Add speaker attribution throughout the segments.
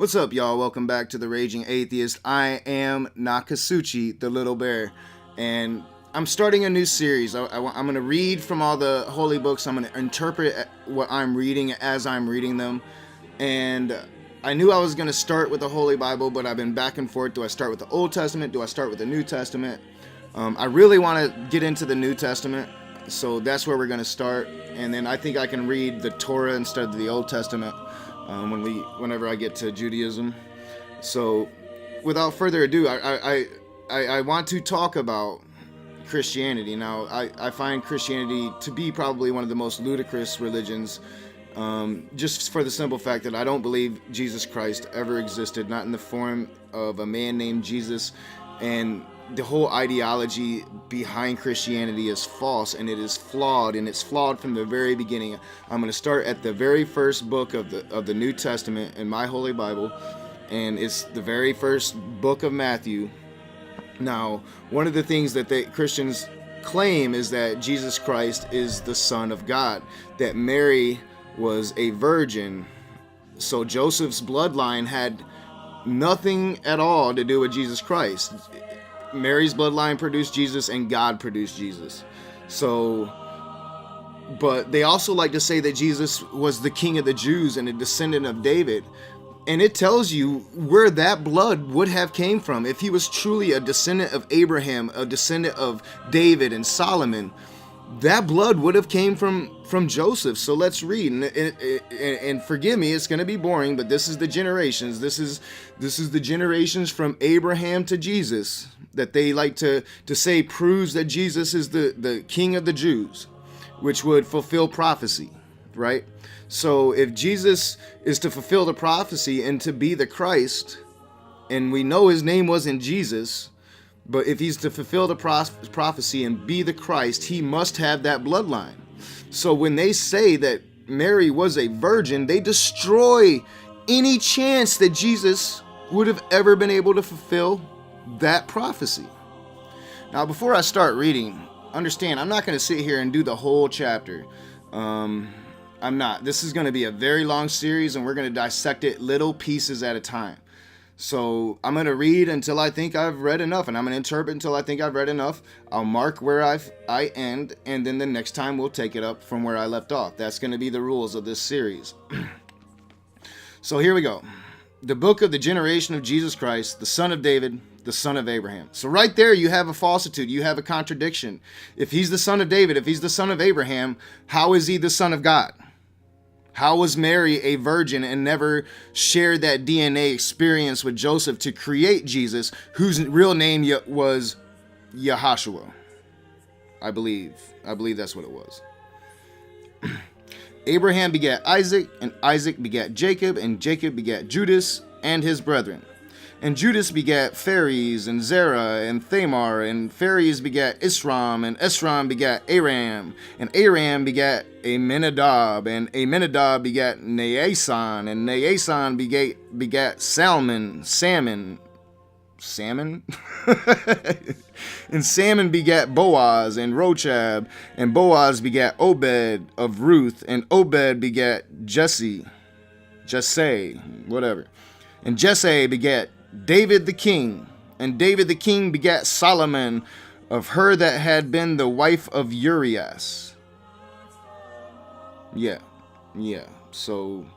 Speaker 1: What's up, y'all? Welcome back to The Raging Atheist. I am Nakasuchi, the little bear, and I'm starting a new series. I'm going to read from all the holy books. I'm going to interpret what I'm reading as I'm reading them, and I knew I was going to start with the Holy Bible, but I've been back and forth. Do I start with the Old Testament? Do I start with the New Testament? I really want to get into the New Testament, so that's where we're going to start, and then I think I can read the Torah instead of the Old Testament. Whenever I get to Judaism. So without further ado, I want to talk about Christianity. Now, I find Christianity to be probably one of the most ludicrous religions, just for the simple fact that I don't believe Jesus Christ ever existed, not in the form of a man named Jesus, and the whole ideology behind Christianity is false, and it is flawed, and it's flawed from the very beginning. I'm going to start at the very first book of the New Testament in my Holy Bible, and it's the very first book of Mathew. Now, one of the things that Christians claim is that Jesus Christ is the Son of God, that Mary was a virgin, so Joseph's bloodline had nothing at all to do with Jesus Christ. Mary's bloodline produced Jesus, and God produced Jesus. But they also like to say that Jesus was the King of the Jews and a descendant of David. And it tells you where that blood would have came from. If he was truly a descendant of Abraham, a descendant of David and Solomon, that blood would have came from Joseph. So let's read, and forgive me, it's going to be boring, but this is the generations. This is the generations from Abraham to Jesus that they like to say proves that Jesus is the King of the Jews, which would fulfill prophecy, right? So if Jesus is to fulfill the prophecy and to be the Christ, and we know his name wasn't Jesus, but if he's to fulfill the prophecy and be the Christ, he must have that bloodline. So when they say that Mary was a virgin, they destroy any chance that Jesus would have ever been able to fulfill that prophecy. Now, before I start reading, understand, I'm not going to sit here and do the whole chapter. I'm not. This is going to be a very long series, and we're going to dissect it little pieces at a time. So I'm going to read until I think I've read enough, and I'm going to interpret until I think I've read enough. I'll mark where I end, and then the next time we'll take it up from where I left off. That's going to be the rules of this series. So here we go. The book of the generation of Jesus Christ, the son of David, the son of Abraham. So right there you have a falsitude, you have a contradiction. If he's the son of David, if he's the son of Abraham, how is he the son of God? How was Mary a virgin and never shared that DNA experience with Joseph to create Jesus, whose real name was Yahashua? I believe that's what it was. Abraham begat Isaac, and Isaac begat Jacob, and Jacob begat Judas and his brethren. And Judas begat Phares, and Zerah, and Thamar, and Phares begat Isram, and Isram begat Aram, and Aram begat Aminadab, and Aminadab begat Naason, and Naason begat Salmon, and Salmon begat Boaz, and Rochab, and Boaz begat Obed of Ruth, and Obed begat Jesse, whatever. And Jesse begat David the king, and David the king begat Solomon of her that had been the wife of Urias. Yeah. So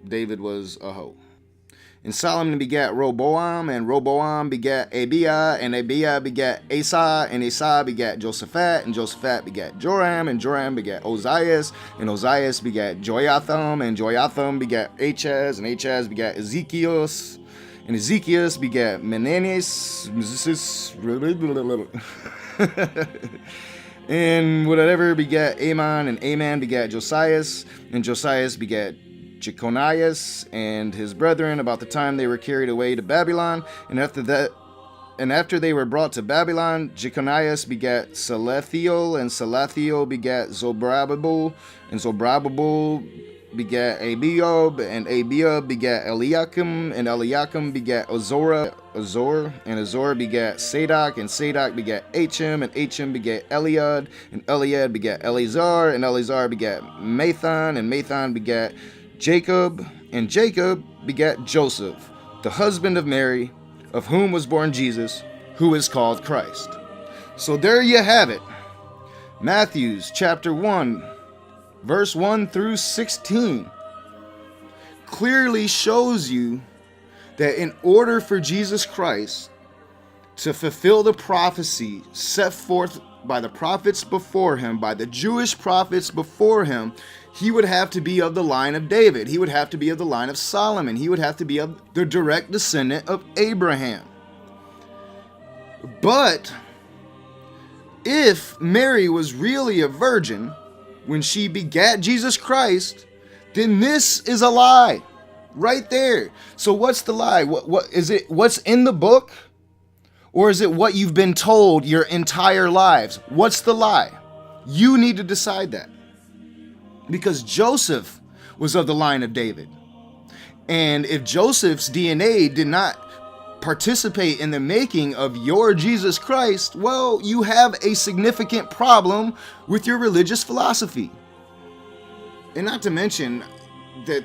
Speaker 1: David was a hoe. And Solomon begat Roboam, and Roboam begat Abiah, and Abiah begat Asa, and Asa begat Josaphat, and Josaphat begat Joram, and Joram begat Ozias, and Ozias begat Joatham, and Joatham begat Achaz, and Achaz begat Ezekias, and Ezekias begat Menanes, and whatever begat Amon, and Amon begat Josias, and Josias begat Jeconias and his brethren about the time they were carried away to Babylon. And after they were brought to Babylon, Jeconias begat Salathiel, and Salathiel begat Zorobabel, and Zorobabel begat Abiab, and Abiab begat Eliakim, and Eliakim begat Azor, and Azor begat Sadoc, and Sadoc begat Achim, and Achim begat Eliad, and Eliad begat Eleazar, and Eleazar begat Mathan, and Mathan begat Jacob, and Jacob begat Joseph, the husband of Mary, of whom was born Jesus, who is called Christ. So there you have it. Mathew chapter 1, verse 1 through 16 clearly shows you that in order for Jesus Christ to fulfill the prophecy set forth by the prophets before him, by the Jewish prophets before him, he would have to be of the line of David. He would have to be of the line of Solomon. He would have to be of the direct descendant of Abraham. But if Mary was really a virgin when she begat Jesus Christ, then this is a lie right there. So what's the lie? What is it? What's in the book? Or is it what you've been told your entire lives? What's the lie? You need to decide that. Because Joseph was of the line of David. And if Joseph's DNA did not participate in the making of your Jesus Christ, well, you have a significant problem with your religious philosophy. And not to mention that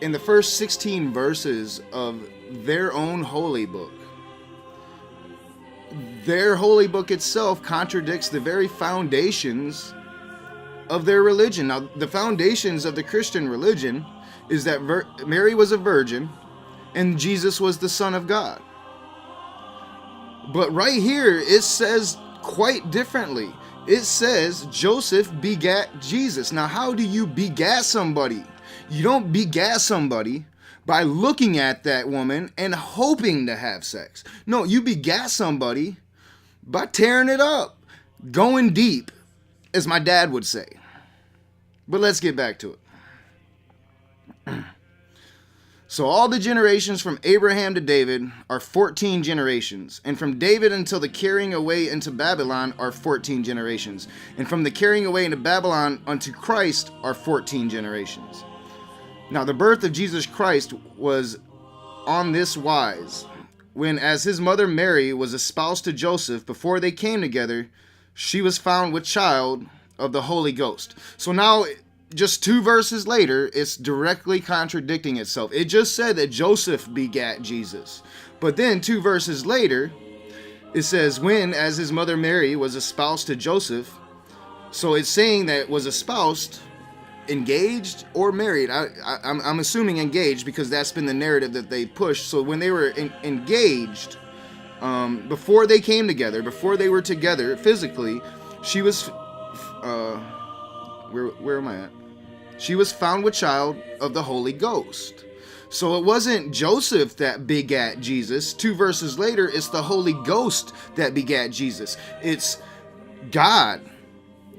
Speaker 1: in the first 16 verses of their own holy book, their holy book itself contradicts the very foundations of their religion. Now, the foundations of the Christian religion is that Mary was a virgin and Jesus was the Son of God. But right here, it says quite differently. It says Joseph begat Jesus. Now, how do you begat somebody? You don't begat somebody by looking at that woman and hoping to have sex. No, you begat somebody by tearing it up, going deep, as my dad would say. But let's get back to it. So all the generations from Abraham to David are 14 generations, and from David until the carrying away into Babylon are 14 generations, and from the carrying away into Babylon unto Christ are 14 generations. Now, the birth of Jesus Christ was on this wise. When, as his mother Mary was espoused to Joseph, before they came together, she was found with child of the Holy Ghost. So now, just 2 verses later, it's directly contradicting itself. It just said that Joseph begat Jesus. But then 2 verses later, it says, when, as his mother Mary was espoused to Joseph. So it's saying that it was espoused, engaged, or married. I'm assuming engaged because that's been the narrative that they pushed. So when they were engaged, before they came together, before they were together physically, she was where am I at? She was found with child of the Holy Ghost. So it wasn't Joseph that begat Jesus. 2 verses later, it's the Holy Ghost that begat Jesus. It's God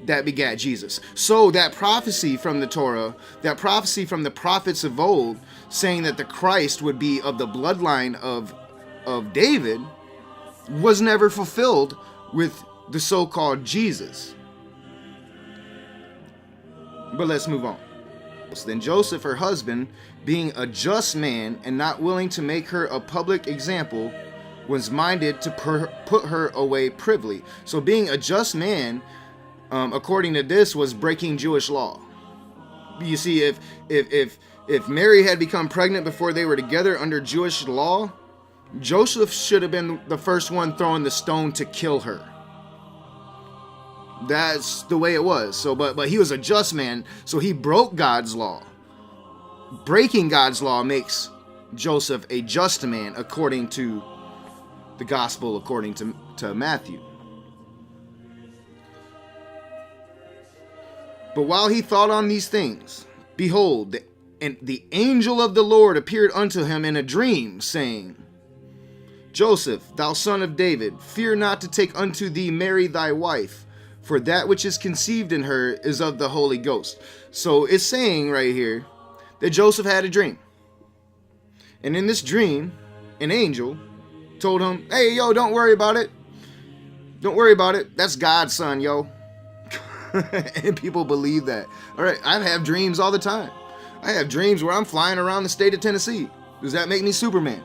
Speaker 1: that begat Jesus. So that prophecy from the Torah, that prophecy from the prophets of old, saying that the Christ would be of the bloodline of David, was never fulfilled with the so-called Jesus. But let's move on. Then Joseph, her husband, being a just man and not willing to make her a public example, was minded to put her away privily. So being a just man, according to this, was breaking Jewish law. You see, if Mary had become pregnant before they were together under Jewish law, Joseph should have been the first one throwing the stone to kill her. That's the way it was. So, but he was a just man, so he broke God's law. Breaking God's law makes Joseph a just man, according to the gospel, according to Matthew. But while he thought on these things, behold, the angel of the Lord appeared unto him in a dream, saying, Joseph, thou son of David, fear not to take unto thee Mary thy wife, for that which is conceived in her is of the Holy Ghost. So it's saying right here that Joseph had a dream. And in this dream, an angel told him, hey, yo, don't worry about it. Don't worry about it. That's God's son, yo. And people believe that. All right, I have dreams all the time. I have dreams where I'm flying around the state of Tennessee. Does that make me Superman?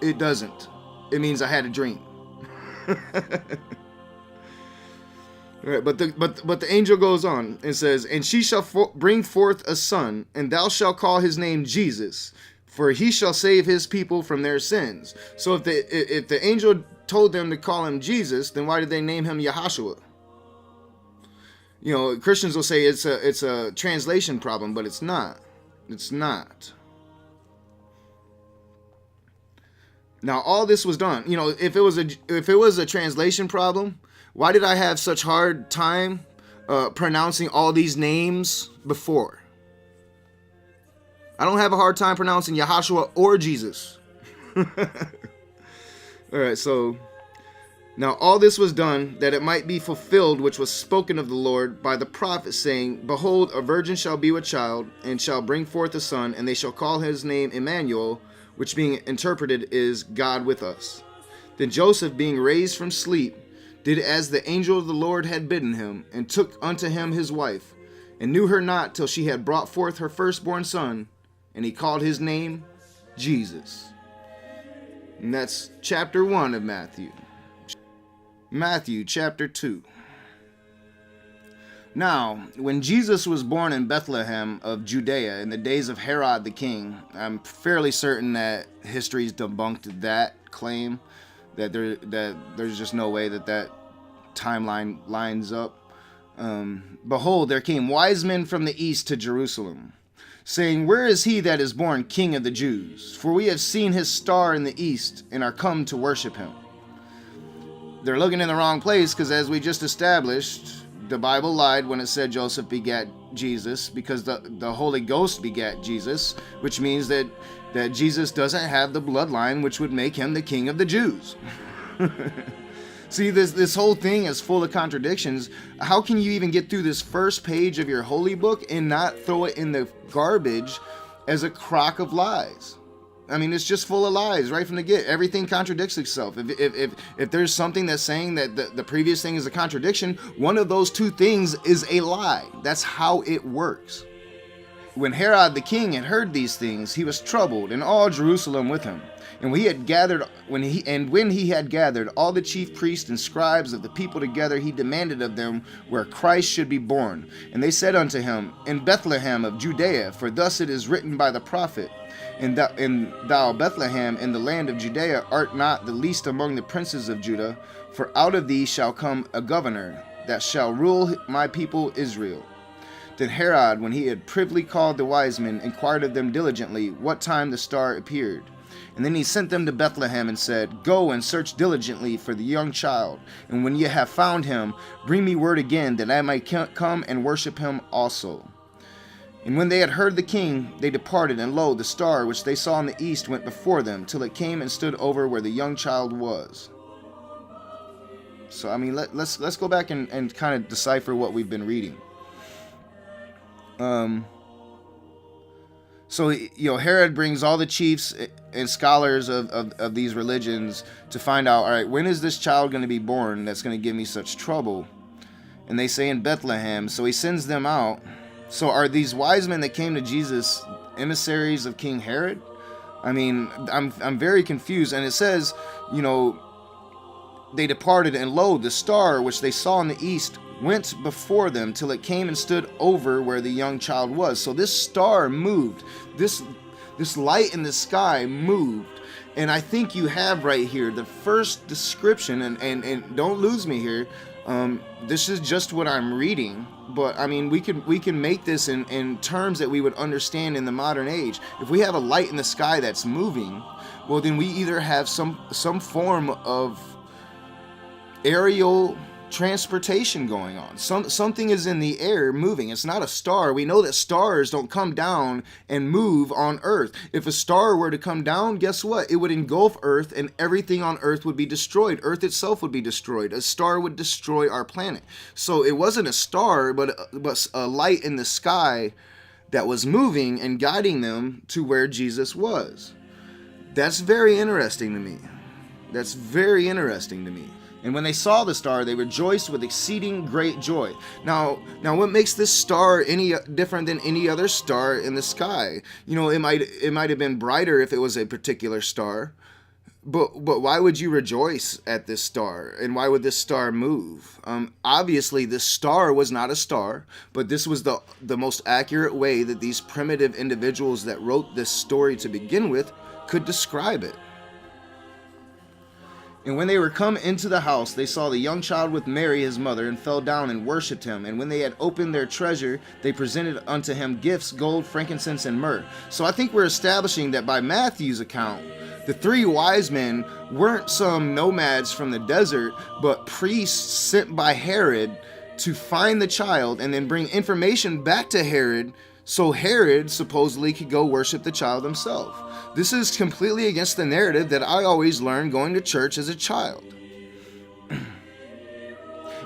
Speaker 1: It doesn't. It means I had a dream. All right, but the angel goes on and says, and she shall bring forth a son, and thou shalt call his name Jesus, for he shall save his people from their sins. So if the angel told them to call him Jesus, then why did they name him Yahashua? You know, Christians will say it's a translation problem, but it's not. It's not. Now all this was done. You know, if it was a translation problem, why did I have such hard time pronouncing all these names before? I don't have a hard time pronouncing Yahashua or Jesus. All right, so now all this was done that it might be fulfilled which was spoken of the Lord by the prophet, saying, behold, a virgin shall be with child, and shall bring forth a son, and they shall call his name Emmanuel, which being interpreted is God with us. Then Joseph, being raised from sleep, did as the angel of the Lord had bidden him, and took unto him his wife, and knew her not till she had brought forth her firstborn son, and he called his name Jesus. And that's chapter 1 of Matthew. Matthew chapter 2. Now, when Jesus was born in Bethlehem of Judea in the days of Herod the king, I'm fairly certain that history's debunked that claim, that there's just no way that timeline lines up. Behold, there came wise men from the east to Jerusalem, saying, where is he that is born King of the Jews? For we have seen his star in the east, and are come to worship him. They're looking in the wrong place, because as we just established, the Bible lied when it said Joseph begat Jesus, because the Holy Ghost begat Jesus, which means that Jesus doesn't have the bloodline which would make him the King of the Jews. See, this whole thing is full of contradictions. How can you even get through this first page of your holy book and not throw it in the garbage as a crock of lies? I mean, it's just full of lies right from the get. Everything contradicts itself. If there's something that's saying that the previous thing is a contradiction, one of those two things is a lie. That's how it works. When Herod the king had heard these things, he was troubled, and all Jerusalem with him. And when he had gathered all the chief priests and scribes of the people together, he demanded of them where Christ should be born. And they said unto him, in Bethlehem of Judea, for thus it is written by the prophet, and thou Bethlehem in the land of Judea art not the least among the princes of Judah, for out of thee shall come a governor that shall rule my people Israel. Then Herod, when he had privily called the wise men, inquired of them diligently what time the star appeared. And then he sent them to Bethlehem and said, go and search diligently for the young child, and when ye have found him, bring me word again, that I may come and worship him also. And when they had heard the king, they departed, and lo, the star which they saw in the east went before them, till it came and stood over where the young child was. So, I mean, let's go back and kind of decipher what we've been reading. So, you know, Herod brings all the chiefs and scholars of these religions to find out, all right, when is this child going to be born that's going to give me such trouble? And they say in Bethlehem. So he sends them out. So are these wise men that came to Jesus emissaries of King Herod? I mean, I'm very confused. And it says, you know, they departed, and lo, the star which they saw in the east went before them till it came and stood over where the young child was. So this star moved. This light in the sky moved. And I think you have right here the first description, and don't lose me here. This is just what I'm reading, but I mean, we can make this in terms that we would understand in the modern age. If we have a light in the sky that's moving, well, then we either have some form of aerial transportation going on. Something is in the air moving. It's not a star. We know that stars don't come down and move on Earth. If a star were to come down, guess what? It would engulf Earth, and everything on Earth would be destroyed. Earth itself would be destroyed. A star would destroy our planet. So it wasn't a star, but a light in the sky that was moving and guiding them to where Jesus was. That's very interesting to me. That's very interesting to me. And when they saw the star, they rejoiced with exceeding great joy. Now, what makes this star any different than any other star in the sky? You know, it might have been brighter if it was a particular star, But why would you rejoice at this star? And why would this star move? Obviously, this star was not a star, but this was the most accurate way that these primitive individuals that wrote this story to begin with could describe it. And when they were come into the house, they saw the young child with Mary his mother, and fell down and worshipped him. And when they had opened their treasure, they presented unto him gifts, gold, frankincense, and myrrh. So I think we're establishing that by Matthew's account, the three wise men weren't some nomads from the desert, but priests sent by Herod to find the child and then bring information back to Herod, so Herod supposedly could go worship the child himself. This is completely against the narrative that I always learned going to church as a child.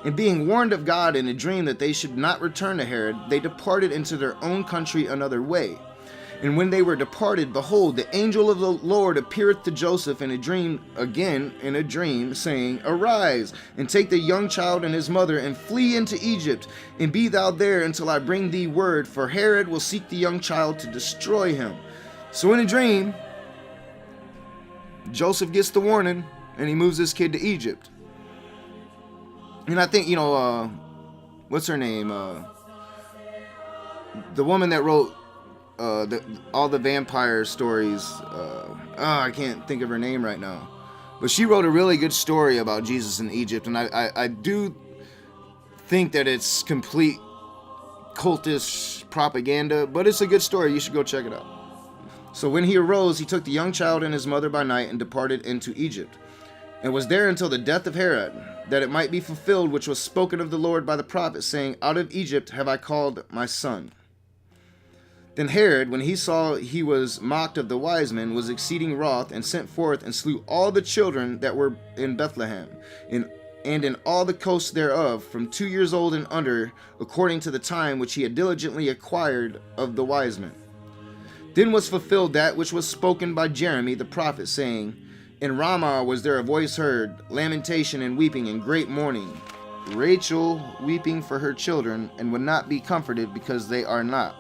Speaker 1: And being warned of God in a dream that they should not return to Herod, they departed into their own country another way. And when they were departed, behold, the angel of the Lord appeareth to Joseph in a dream, saying, Arise, and take the young child and his mother, and flee into Egypt, and be thou there until I bring thee word, for Herod will seek the young child to destroy him. So in a dream, Joseph gets the warning, and he moves his kid to Egypt. And I think, what's her name? The woman that wrote all the vampire stories. I can't think of her name right now. But she wrote a really good story about Jesus in Egypt. And I do think that it's complete cultish propaganda, but it's a good story. You should go check it out. So when he arose, he took the young child and his mother by night and departed into Egypt, and was there until the death of Herod, that it might be fulfilled which was spoken of the Lord by the prophet, saying, Out of Egypt have I called my son. Then Herod, when he saw he was mocked of the wise men, was exceeding wroth, and sent forth and slew all the children that were in Bethlehem, and in all the coasts thereof, from 2 years old and under, according to the time which he had diligently acquired of the wise men. Then was fulfilled that which was spoken by Jeremy the prophet, saying, In Ramah was there a voice heard, lamentation and weeping and great mourning, Rachel weeping for her children, and would not be comforted because they are not.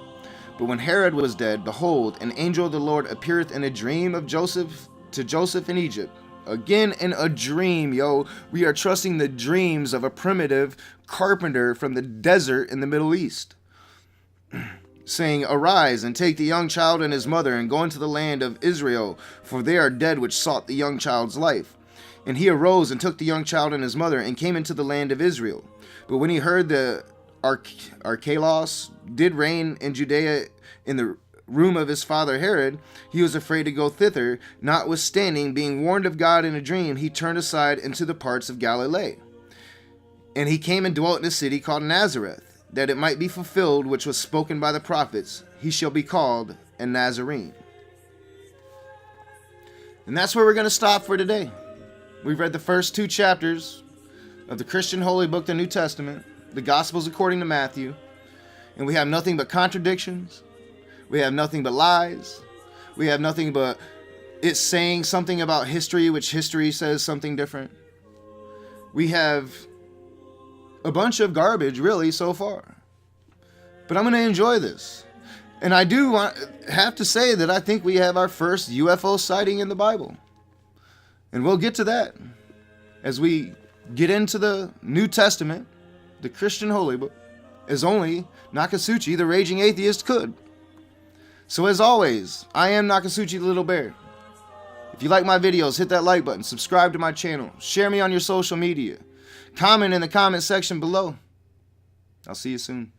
Speaker 1: But when Herod was dead, behold, an angel of the Lord appeareth in a dream of Joseph in Egypt. Again in a dream, we are trusting the dreams of a primitive carpenter from the desert in the Middle East. Saying, Arise, and take the young child and his mother, and go into the land of Israel, for they are dead which sought the young child's life. And he arose and took the young child and his mother, and came into the land of Israel. But when he heard the Archelaus did reign in Judea in the room of his father Herod, he was afraid to go thither. Notwithstanding, being warned of God in a dream, he turned aside into the parts of Galilee. And he came and dwelt in a city called Nazareth, that it might be fulfilled which was spoken by the prophets, he shall be called a Nazarene. And that's where we're going to stop for today. We've read the first 2 chapters of the Christian Holy Book, the New Testament, the Gospels according to Matthew, and we have nothing but contradictions. We have nothing but lies. We have nothing but it saying something about history, which history says something different. We have a bunch of garbage, really, so far. But I'm going to enjoy this. And I do have to say that I think we have our first UFO sighting in the Bible. And we'll get to that as we get into the New Testament, the Christian Holy Book, as only Nakasuchi, the raging atheist, could. So as always, I am Nakasuchi the Little Bear. If you like my videos, hit that like button, subscribe to my channel, share me on your social media, comment in the comment section below. I'll see you soon.